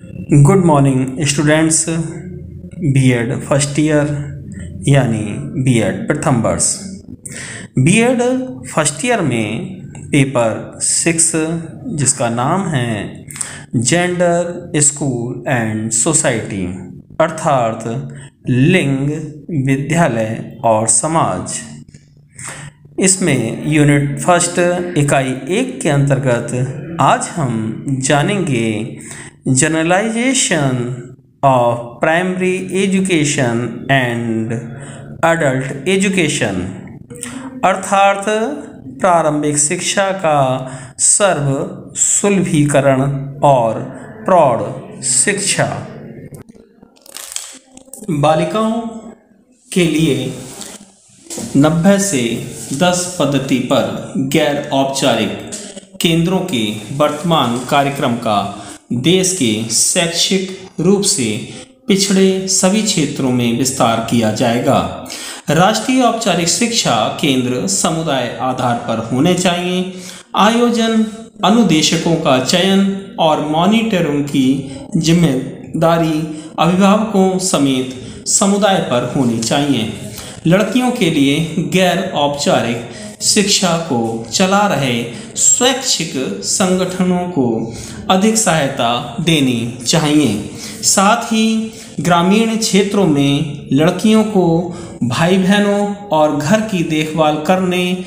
Good morning students. B Ed first year यानी B Ed प्रथम वर्ष। बीएड फर्स्ट ईयर में पेपर 6 जिसका नाम है जेंडर, स्कूल एंड सोसाइटी अर्थात लिंग, विद्यालय और समाज। इसमें यूनिट फर्स्ट इकाई 1 के अंतर्गत आज हम जानेंगे generalisation of primary education and adult education अर्थात प्रारंभिक शिक्षा का सर्वसुलभीकरण और प्रौढ़ शिक्षा। बालिकाओं के लिए 90 से 10 पद्धति पर गैर औपचारिक केंद्रों के वर्तमान कार्यक्रम का देश के शैक्षिक रूप से पिछड़े सभी क्षेत्रों में विस्तार किया जाएगा। राष्ट्रीय औपचारिक शिक्षा केंद्र समुदाय आधार पर होने चाहिए। आयोजन, अनुदेशकों का चयन और मॉनिटरिंग की जिम्मेदारी अभिभावकों समेत समुदाय पर होनी चाहिए। लड़कियों के लिए गैर औपचारिक शिक्षा को चला रहे स्वैच्छिक संगठनों को अधिक सहायता देनी चाहिए। साथ ही ग्रामीण क्षेत्रों में लड़कियों को भाई बहनों और घर की देखभाल करने,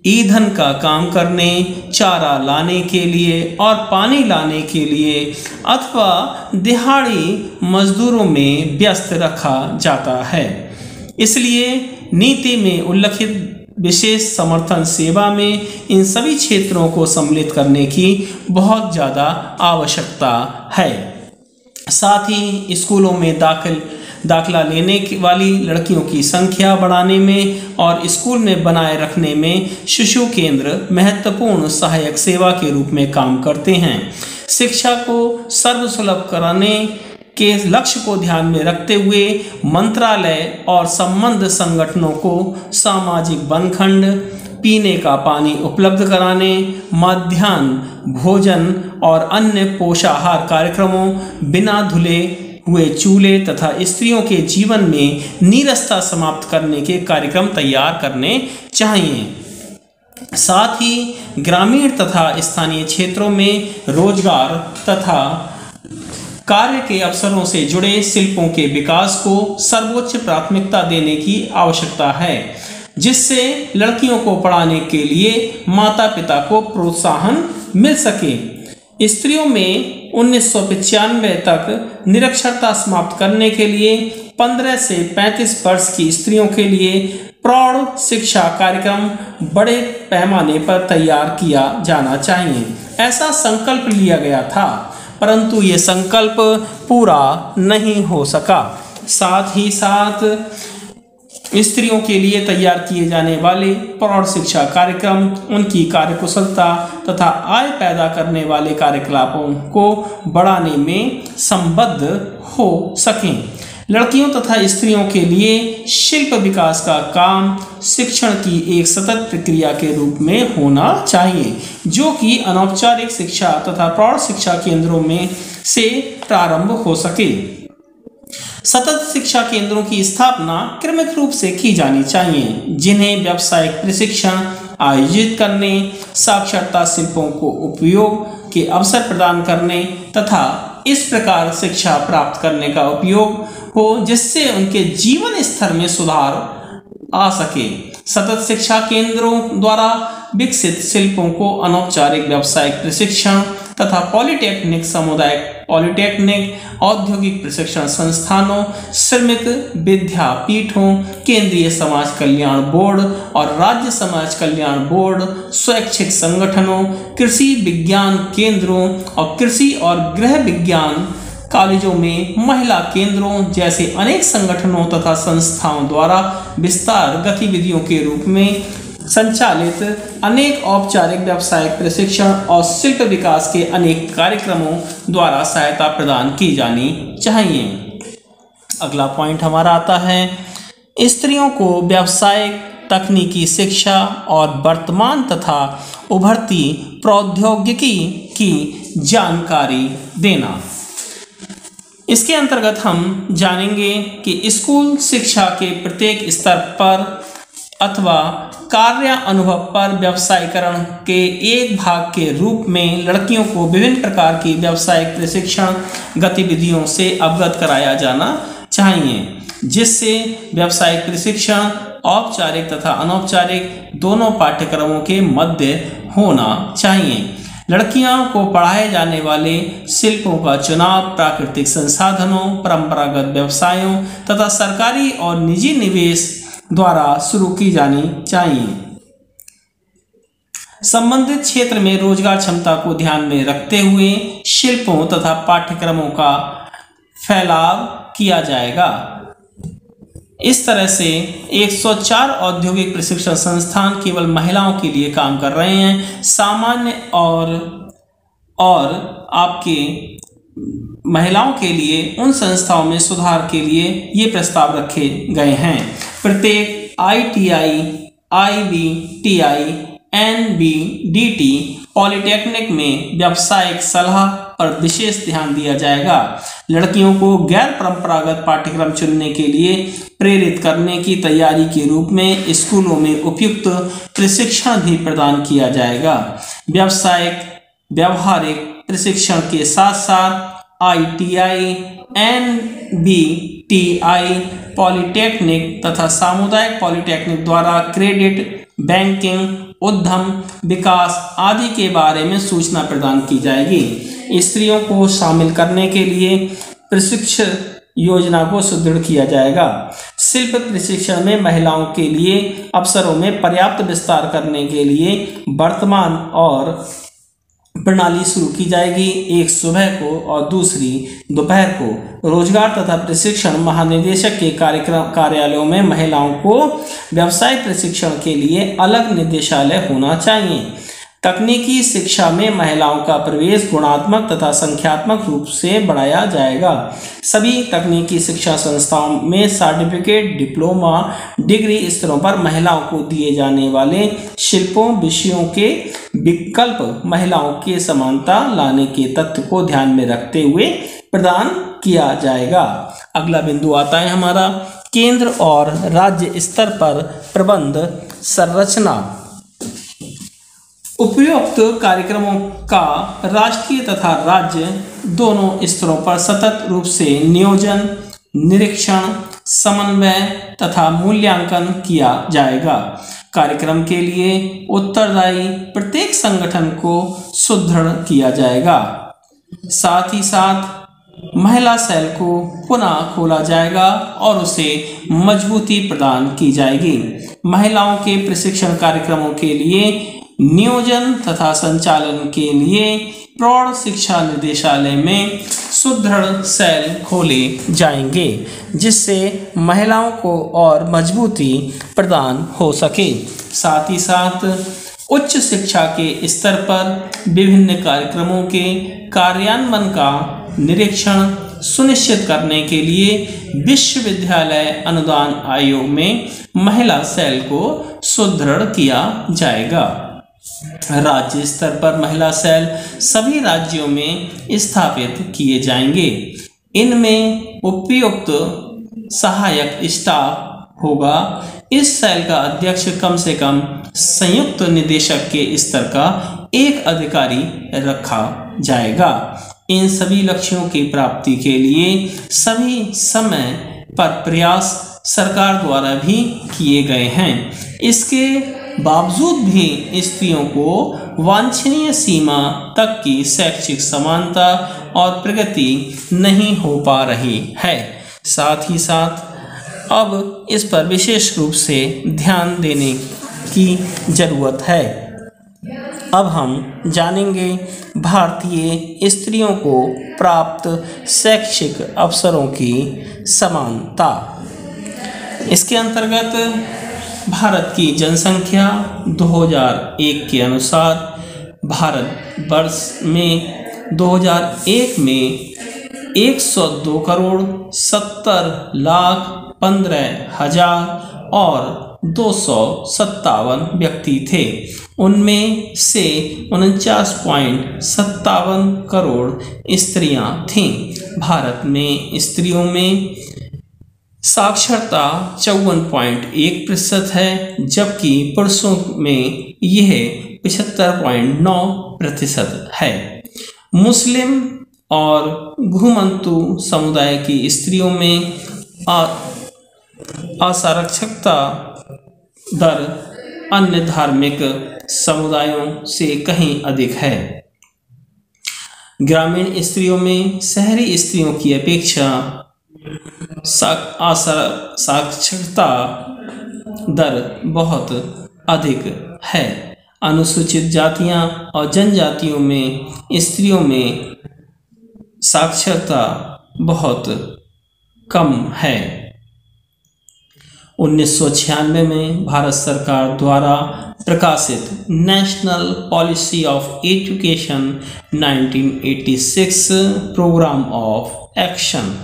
ईंधन का काम करने, चारा लाने के लिए और पानी लाने के लिए अथवा दिहाड़ी मजदूरों में व्यस्त रखा जाता है। इसलिए नीति में उल्लिखित विशेष समर्थन सेवा में इन सभी क्षेत्रों को सम्मिलित करने की बहुत ज़्यादा आवश्यकता है। साथ ही स्कूलों में दाखिला लेने वाली लड़कियों की संख्या बढ़ाने में और स्कूल में बनाए रखने में शिशु केंद्र महत्वपूर्ण सहायक सेवा के रूप में काम करते हैं। शिक्षा को सर्वसुलभ कराने के लक्ष्य को ध्यान में रखते हुए मंत्रालय और संबद्ध संगठनों को सामाजिक वनखंड, पीने का पानी उपलब्ध कराने, मध्याह्न भोजन और अन्य पोषाहार कार्यक्रमों, बिना धुले हुए चूल्हे तथा स्त्रियों के जीवन में नीरसता समाप्त करने के कार्यक्रम तैयार करने चाहिए। साथ ही ग्रामीण तथा स्थानीय क्षेत्रों में रोजगार तथा कार्य के अवसरों से जुड़े शिल्पों के विकास को सर्वोच्च प्राथमिकता देने की आवश्यकता है, जिससे लड़कियों को पढ़ाने के लिए माता पिता को प्रोत्साहन मिल सके। स्त्रियों में 1995 तक निरक्षरता समाप्त करने के लिए 15 से 35 वर्ष की स्त्रियों के लिए प्रौढ़ शिक्षा कार्यक्रम बड़े पैमाने पर तैयार किया जाना चाहिए। ऐसा संकल्प लिया गया था, परंतु ये संकल्प पूरा नहीं हो सका। साथ ही साथ स्त्रियों के लिए तैयार किए जाने वाले प्रौढ़ शिक्षा कार्यक्रम उनकी कार्यकुशलता तथा आय पैदा करने वाले कार्यकलापों को बढ़ाने में संबद्ध हो सकें। लड़कियों तथा स्त्रियों के लिए शिल्प विकास का काम शिक्षण की एक सतत प्रक्रिया के रूप में होना चाहिए, जो कि अनौपचारिक शिक्षा तथा प्रौढ़ शिक्षा केंद्रों में से प्रारंभ हो सके। सतत शिक्षा केंद्रों की स्थापना क्रमिक रूप से की जानी चाहिए, जिन्हें व्यावसायिक प्रशिक्षण आयोजित करने, साक्षरता शिल्पों को उपयोग के अवसर प्रदान करने तथा इस प्रकार शिक्षा प्राप्त करने का उपयोग हो जिससे उनके जीवन स्तर में सुधार आ सके। सतत शिक्षा केंद्रों द्वारा विकसित शिल्पों को अनौपचारिक व्यावसायिक प्रशिक्षण तथा पॉलिटेक्निक, सामुदायिक पॉलिटेक्निक, औद्योगिक प्रशिक्षण संस्थानों, श्रमिक विद्यापीठों, केंद्रीय समाज कल्याण बोर्ड और राज्य समाज कल्याण बोर्ड, स्वैच्छिक संगठनों, कृषि विज्ञान केंद्रों और कृषि और गृह विज्ञान कॉलेजों में महिला केंद्रों जैसे अनेक संगठनों तथा संस्थाओं द्वारा विस्तार गतिविधियों के रूप में संचालित अनेक औपचारिक व्यावसायिक प्रशिक्षण और शिल्प विकास के अनेक कार्यक्रमों द्वारा सहायता प्रदान की जानी चाहिए। अगला पॉइंट हमारा आता है स्त्रियों को व्यावसायिक तकनीकी शिक्षा और वर्तमान तथा उभरती प्रौद्योगिकी की जानकारी देना। इसके अंतर्गत हम जानेंगे कि स्कूल शिक्षा के प्रत्येक स्तर पर अथवा कार्य अनुभव पर व्यवसायीकरण के एक भाग के रूप में लड़कियों को विभिन्न प्रकार की व्यावसायिक प्रशिक्षण गतिविधियों से अवगत कराया जाना चाहिए, जिससे व्यावसायिक प्रशिक्षण औपचारिक तथा अनौपचारिक दोनों पाठ्यक्रमों के मध्य होना चाहिए। लड़कियों को पढ़ाए जाने वाले शिल्पों का चुनाव प्राकृतिक संसाधनों, परंपरागत व्यवसायों तथा सरकारी और निजी निवेश द्वारा शुरू की जानी चाहिए। संबंधित क्षेत्र में रोजगार क्षमता को ध्यान में रखते हुए शिल्पों तथा पाठ्यक्रमों का फैलाव किया जाएगा। इस तरह से 104 औद्योगिक प्रशिक्षण संस्थान केवल महिलाओं के लिए काम कर रहे हैं। सामान्य और आपके महिलाओं के लिए उन संस्थाओं में सुधार के लिए ये प्रस्ताव रखे गए हैं। प्रत्येक ITI, IBTI, NBDT पॉलिटेक्निक में व्यावसायिक सलाह पर विशेष ध्यान दिया जाएगा। लड़कियों को गैर परंपरागत पाठ्यक्रम चुनने के लिए प्रेरित करने की तैयारी के रूप में स्कूलों में उपयुक्त प्रशिक्षण भी प्रदान किया जाएगा। व्यावहारिक प्रशिक्षण के साथ साथ ITI, NBTI पॉलिटेक्निक तथा सामुदायिक पॉलिटेक्निक द्वारा क्रेडिट, बैंकिंग, उद्यम विकास आदि के बारे में सूचना प्रदान की जाएगी। स्त्रियों को शामिल करने के लिए प्रशिक्षण योजना को सुदृढ़ किया जाएगा। शिल्प प्रशिक्षण में महिलाओं के लिए अवसरों में पर्याप्त विस्तार करने के लिए वर्तमान और प्रणाली शुरू की जाएगी। एक सुबह को और दूसरी दोपहर को रोजगार तथा प्रशिक्षण महानिदेशक के कार्यालयों में महिलाओं को व्यवसाय प्रशिक्षण के लिए अलग निदेशालय होना चाहिए। तकनीकी शिक्षा में महिलाओं का प्रवेश गुणात्मक तथा संख्यात्मक रूप से बढ़ाया जाएगा। सभी तकनीकी शिक्षा संस्थाओं में सर्टिफिकेट, डिप्लोमा, डिग्री स्तरों पर महिलाओं को दिए जाने वाले शिल्पों विषयों के विकल्प महिलाओं के समानता लाने के तथ्य को ध्यान में रखते हुए प्रदान किया जाएगा। अगला बिंदु आता है हमारा केंद्र और राज्य स्तर पर प्रबंध संरचना। उपयुक्त कार्यक्रमों का राष्ट्रीय तथा राज्य दोनों स्तरों पर सतत रूप से नियोजन, निरीक्षण, समन्वय तथा मूल्यांकन किया जाएगा। कार्यक्रम के लिए उत्तरदायी प्रत्येक संगठन को सुदृढ़ किया जाएगा। साथ ही साथ महिला सेल को पुनः खोला जाएगा और उसे मजबूती प्रदान की जाएगी। महिलाओं के प्रशिक्षण कार्यक्रमों के लिए नियोजन तथा संचालन के लिए प्रौढ़ शिक्षा निदेशालय में सुदृढ़ सेल खोले जाएंगे, जिससे महिलाओं को और मजबूती प्रदान हो सके। साथ ही साथ उच्च शिक्षा के स्तर पर विभिन्न कार्यक्रमों के कार्यान्वयन का निरीक्षण सुनिश्चित करने के लिए विश्वविद्यालय अनुदान आयोग में महिला सेल को सुदृढ़ किया जाएगा। राज्य स्तर पर महिला सेल सभी राज्यों में स्थापित किए जाएंगे। इनमें उपयुक्त सहायक स्टाफ होगा। इस सेल का अध्यक्ष कम से कम संयुक्त निदेशक के स्तर का एक अधिकारी रखा जाएगा। इन सभी लक्ष्यों की प्राप्ति के लिए सभी समय पर प्रयास सरकार द्वारा भी किए गए हैं। इसके बावजूद भी स्त्रियों को वांछनीय सीमा तक की शैक्षिक समानता और प्रगति नहीं हो पा रही है। साथ ही साथ अब इस पर विशेष रूप से ध्यान देने की जरूरत है। अब हम जानेंगे भारतीय स्त्रियों को प्राप्त शैक्षिक अवसरों की समानता। इसके अंतर्गत भारत की जनसंख्या 2001 के अनुसार भारत वर्ष में 2001 में 102 करोड़ 70 लाख 15,000 और 257 व्यक्ति थे। उनमें से 49.57 करोड़ स्त्रियां थीं। भारत में स्त्रियों में साक्षरता 54.1% है, जबकि पुरुषों में यह 75.9% है। मुस्लिम और घुमंतु समुदाय की स्त्रियों में असाक्षरता दर अन्य धार्मिक समुदायों से कहीं अधिक है। ग्रामीण स्त्रियों में शहरी स्त्रियों की अपेक्षा साक्षरता दर बहुत अधिक है। अनुसूचित जातियां और जनजातियों में स्त्रियों में साक्षरता बहुत कम है। 1996 में भारत सरकार द्वारा प्रकाशित national policy of education 1986 programme of action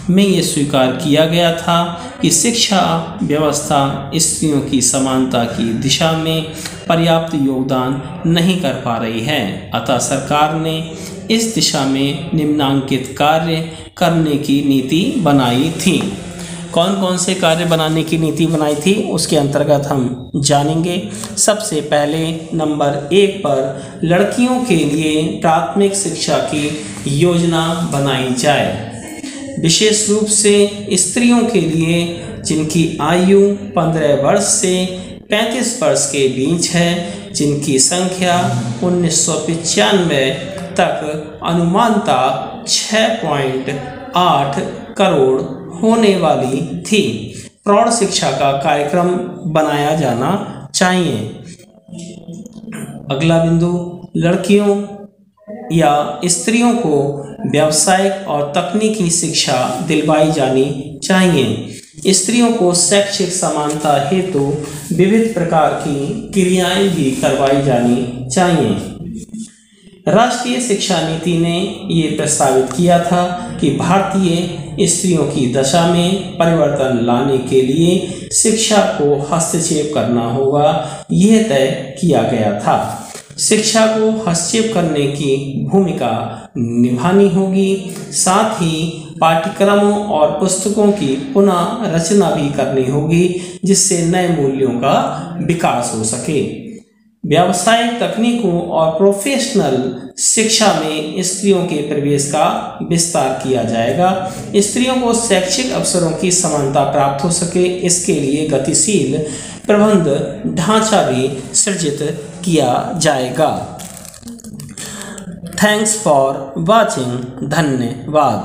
में ये स्वीकार किया गया था कि शिक्षा व्यवस्था स्त्रियों की समानता की दिशा में पर्याप्त योगदान नहीं कर पा रही है। अतः सरकार ने इस दिशा में निम्नांकित कार्य करने की नीति बनाई थी। कौन कौन से कार्य बनाने की नीति बनाई थी उसके अंतर्गत हम जानेंगे। सबसे पहले नंबर 1 पर लड़कियों के लिए प्राथमिक शिक्षा की योजना बनाई जाए, विशेष रूप से स्त्रियों के लिए जिनकी आयु 15 वर्ष से 35 वर्ष के बीच है, जिनकी संख्या 1995 तक अनुमानता 6.8 करोड़ होने वाली थी। प्रौढ़ शिक्षा का कार्यक्रम बनाया जाना चाहिए। अगला बिंदु, लड़कियों या स्त्रियों को व्यावसायिक और तकनीकी शिक्षा दिलवाई जानी चाहिए। स्त्रियों को शैक्षिक समानता हेतु विविध प्रकार की क्रियाएं भी करवाई जानी चाहिए। राष्ट्रीय शिक्षा नीति ने ये प्रस्तावित किया था कि भारतीय स्त्रियों की दशा में परिवर्तन लाने के लिए शिक्षा को हस्तक्षेप करना होगा, यह तय किया गया था। शिक्षा को हस्तक्षेप करने की भूमिका निभानी होगी, साथ ही पाठ्यक्रमों और पुस्तकों की पुनः रचना भी करनी होगी, जिससे नए मूल्यों का विकास हो सके। व्यावसायिक तकनीकों और प्रोफेशनल शिक्षा में स्त्रियों के प्रवेश का विस्तार किया जाएगा। स्त्रियों को शैक्षिक अवसरों की समानता प्राप्त हो सके, इसके लिए गतिशील प्रबंध ढांचा भी सृजित किया जाएगा। Thanks for watching. धन्यवाद।